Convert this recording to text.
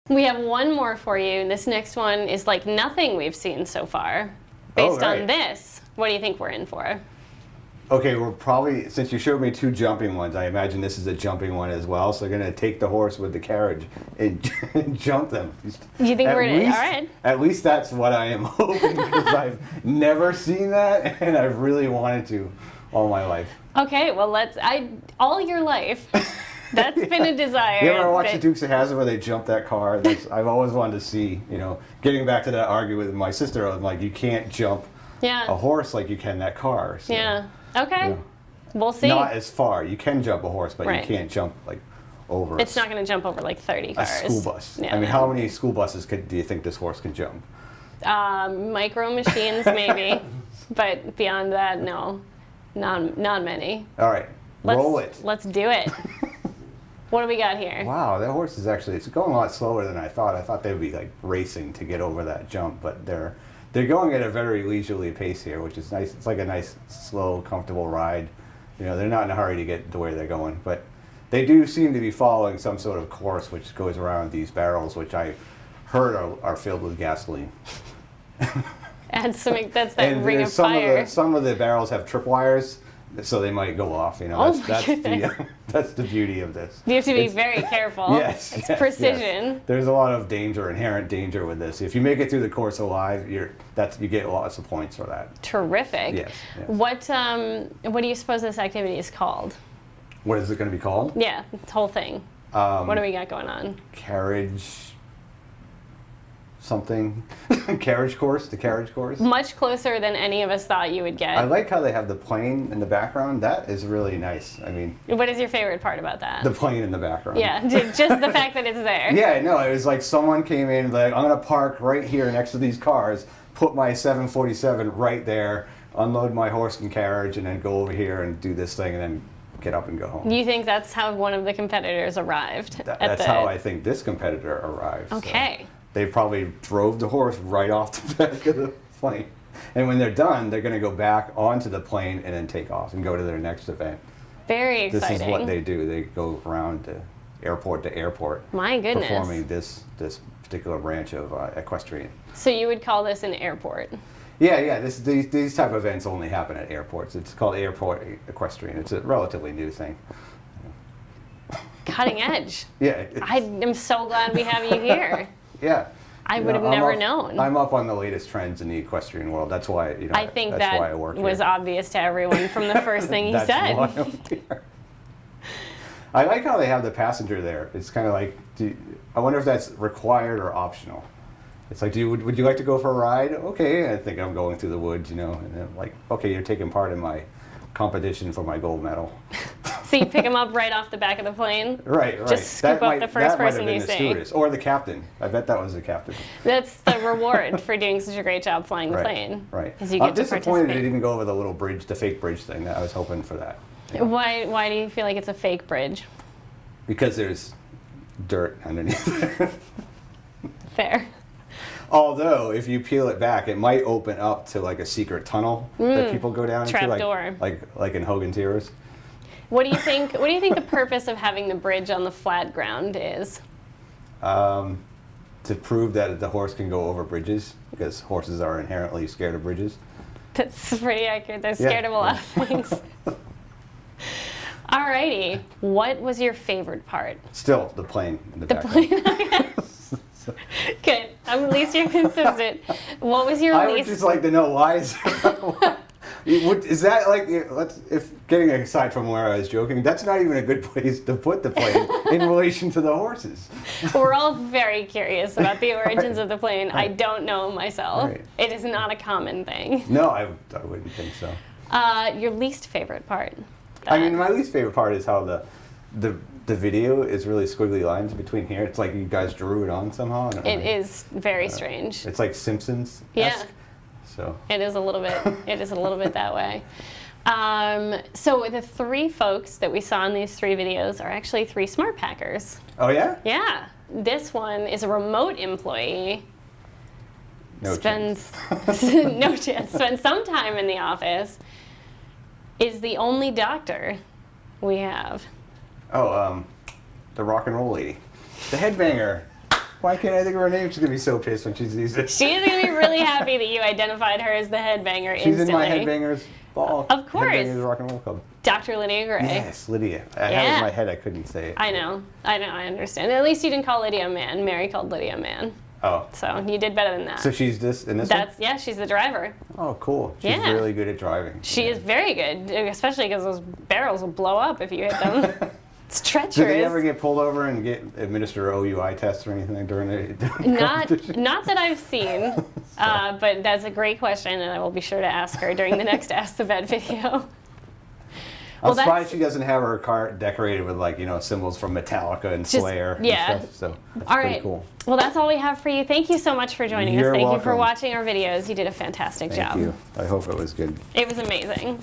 We have one more for you. This next one is like nothing we've seen so far. Based on this, what do you think we're in for? Okay, we're probably, since you showed me 2 jumping ones, I imagine this is a jumping one as well. So they're going to take the horse with the carriage and jump them. You think we're going to, all right. At least that's what I am hoping, because I've never seen that, and I've really wanted to all my life. Okay, well, all your life. That's been a desire. You ever watch the Dukes of Hazzard where they jump that car? I've always wanted to see, getting back to that argument with my sister, I'm like, you can't jump a horse like you can that car. So, yeah. Okay. We'll see. Not as far. You can jump a horse, but you can't jump like over. It's not going to jump over like 30 cars. A school bus. Yeah. I mean, how many school buses do you think this horse can jump? Micro machines, maybe. But beyond that, no. Not many. All right. Roll it. Let's do it. What do we got here? Wow, that horse is it's going a lot slower than I thought. I thought they would be like racing to get over that jump, but they're going at a very leisurely pace here, which is nice. It's like a nice, slow, comfortable ride. They're not in a hurry to get to where they're going, but they do seem to be following some sort of course which goes around these barrels, which I heard are filled with gasoline. That's that ring of fire. Some of the barrels have tripwires, so they might go off. That's the beauty of this. You have to be very careful. Yes, it's precision. Yes. There's a lot of inherent danger with this. If you make it through the course alive, you get lots of points for that. Terrific. Yes. What do you suppose this activity is called? What is it going to be called? Yeah, this whole thing. What do we got going on? Carriage. Something. Carriage course. The carriage course. Much closer than any of us thought you would get. I like how they have the plane in the background. That is really nice. I mean, what is your favorite part about that? The plane in the background. Yeah, just the fact that it's there. Yeah, no, it was like someone came in like, I'm going to park right here next to these cars, put my 747 right there, unload my horse and carriage, and then go over here and do this thing, and then get up and go home. You think that's how one of the competitors arrived? That's how I think this competitor arrived. Okay. So. They probably drove the horse right off the back of the plane. And when they're done, they're going to go back onto the plane and then take off and go to their next event. Very exciting. This is what they do. They go around to airport. My goodness. Performing this particular branch of equestrian. So you would call this an airport? Yeah. These type of events only happen at airports. It's called airport equestrian. It's a relatively new thing. Cutting edge. Yeah. I am so glad we have you here. Yeah. I would have never known. I'm up on the latest trends in the equestrian world. That's why, I think that's why I work was here. Obvious to everyone from the first thing he that's said. Why I'm here. I like how they have the passenger there. It's kind of like, I wonder if that's required or optional. It's like, would you like to go for a ride? Okay, I think I'm going through the woods, and then like, okay, you're taking part in my competition for my gold medal. So you pick them up right off the back of the plane? Right. Just scoop up the first person you see. The stewardess or the captain. I bet that was the captain. That's the reward for doing such a great job flying the plane. Right. I'm disappointed they didn't go over the little bridge, the fake bridge thing. I was hoping for that. Yeah. Why do you feel like it's a fake bridge? Because there's dirt underneath it. Fair. Although, if you peel it back, it might open up to like a secret tunnel that people go down Trap into, door. like in Hogan's Heroes. What do you think? What do you think the purpose of having the bridge on the flat ground is? To prove that the horse can go over bridges, because horses are inherently scared of bridges. That's pretty accurate. They're scared of a lot of things. Alrighty. What was your favorite part? Still, the plane in the background. Plane. Good. At least you're consistent. What was your least? I would just like to know why is that like, if getting aside from where I was joking, that's not even a good place to put the plane in relation to the horses. We're all very curious about the origins of the plane. I don't know myself. Right. It is not a common thing. No, I wouldn't think so. Your least favorite part? I mean, my least favorite part is how the video is really squiggly lines between here. It's like you guys drew it on somehow. It is very strange. It's like Simpsons-esque. Yeah. So. It is a little bit. It is a little bit that way. So the 3 folks that we saw in these 3 videos are actually 3 SmartPackers. Oh yeah? Yeah. This one is a remote employee. No spends some time in the office. Is the only doctor we have. Oh, the rock and roll lady, the headbanger. Why can't I think of her name? She's gonna be so pissed when she sees it. She is going to be really happy that you identified her as the headbanger instantly. She's in my Headbangers Ball. Of course. Headbangers Rock and Roll Club. Dr. Lydia Gray. Yes, Lydia. I had it in my head. I couldn't say it. I know. I understand. At least you didn't call Lydia a man. Mary called Lydia a man. Oh. So you did better than that. So she's in this one? Yeah, she's the driver. Oh, cool. She's Yeah. really good at driving. She is very good, especially because those barrels will blow up if you hit them. It's treacherous. Did they ever get pulled over and get administer OUI tests or anything during the competition? Not that I've seen, but that's a great question, and I will be sure to ask her during the next Ask the Vet video. I'm surprised she doesn't have her car decorated with, like, symbols from Metallica and Slayer and stuff. So that's pretty cool. Well, that's all we have for you. Thank you so much for joining us. Thank you for welcome. watching our videos. You did a fantastic job. Thank you. I hope it was good. It was amazing.